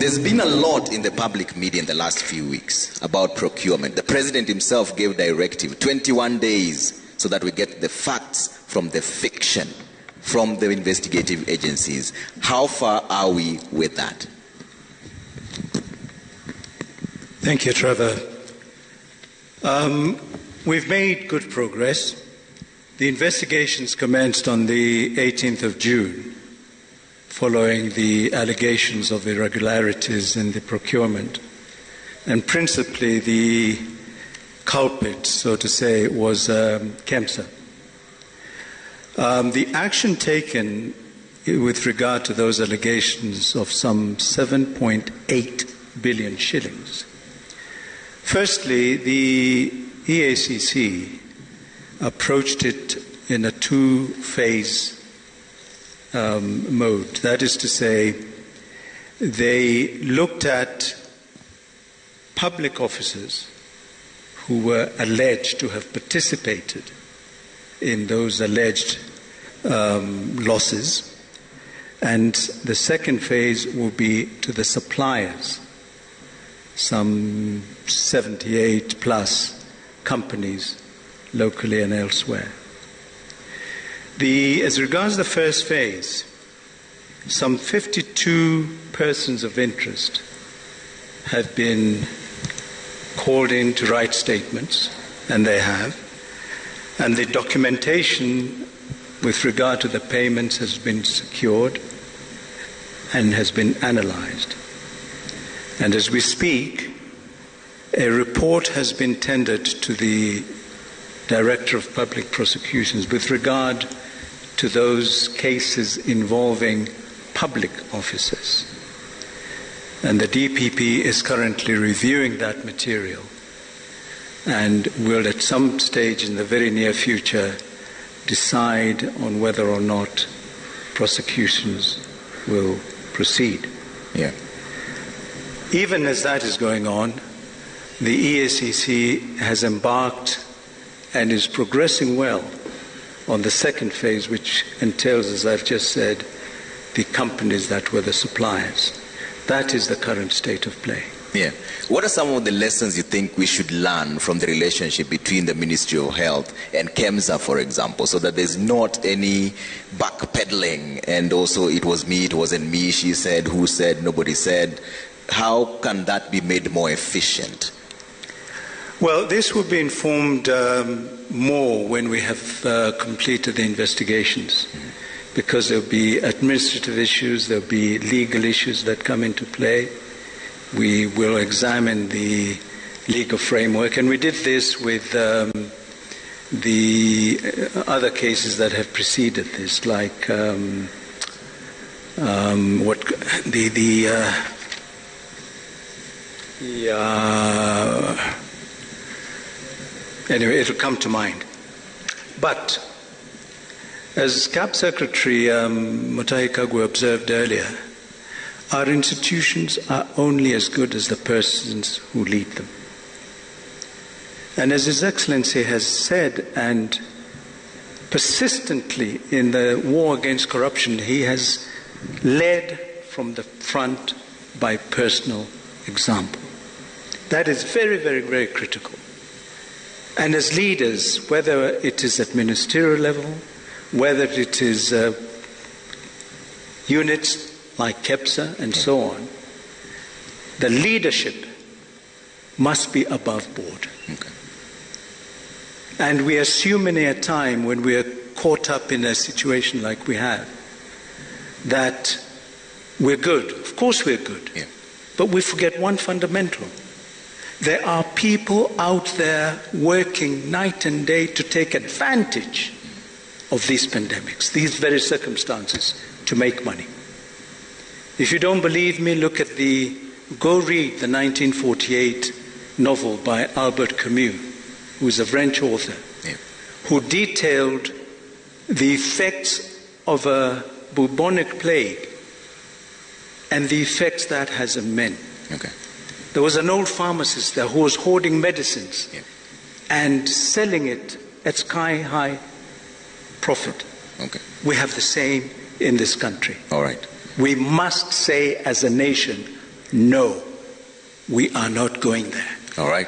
There's been a lot in the public media in the last few weeks about procurement. The president himself gave directive, 21 days, so that we get the facts from the fiction, from the investigative agencies. How far are we with that? Thank you, Trevor. We've made good progress. The investigations commenced on the 18th of June, following the allegations of irregularities in the procurement. And principally the culprit, so to say, was KEMSA. The action taken with regard to those allegations of some 7.8 billion shillings. Firstly, the EACC approached it in a two-phase mode. That is to say, they looked at public officers who were alleged to have participated in those alleged losses, and the second phase will be to the suppliers, some 78 plus companies locally and elsewhere. As regards the first phase, some 52 persons of interest have been called in to write statements, and they have. And the documentation with regard to the payments has been secured and has been analyzed. And as we speak, a report has been tendered to the Director of Public Prosecutions with regard to those cases involving public officers. And the DPP is currently reviewing that material and will at some stage in the very near future decide on whether or not prosecutions will proceed. Yeah. Even as that is going on, the EACC has embarked and is progressing well on the second phase, which entails, as I've just said, the companies that were the suppliers. That is the current state of play. Yeah. What are some of the lessons you think we should learn from the relationship between the Ministry of Health and KEMSA, for example, so that there's not any backpedaling and also it was me, it wasn't me, she said, who said, nobody said. How can that be made more efficient? Well, this will be informed more when we have completed the investigations, because there'll be administrative issues, there'll be legal issues that come into play. We will examine the legal framework, and we did this with the other cases that have preceded this, like anyway, it'll come to mind. But as CAP Secretary Mutahi Kagwe observed earlier, our institutions are only as good as the persons who lead them. And as His Excellency has said, and persistently in the war against corruption, he has led from the front by personal example. That is very, very, very critical. And as leaders, whether it is at ministerial level, whether it is units like KEMSA and so on, the leadership must be above board. Okay. And we assume in a time when we are caught up in a situation like we have, that we're good. Of course we're good. Yeah. But we forget one fundamental. There are people out there working night and day to take advantage of these pandemics, these very circumstances, to make money. If you don't believe me, go read the 1948 novel by Albert Camus, who is a French author, who detailed the effects of a bubonic plague and the effects that has on men. Okay. There was an old pharmacist there who was hoarding medicines and selling it at sky-high profit. Okay. We have the same in this country. All right. We must say as a nation, no, we are not going there. All right.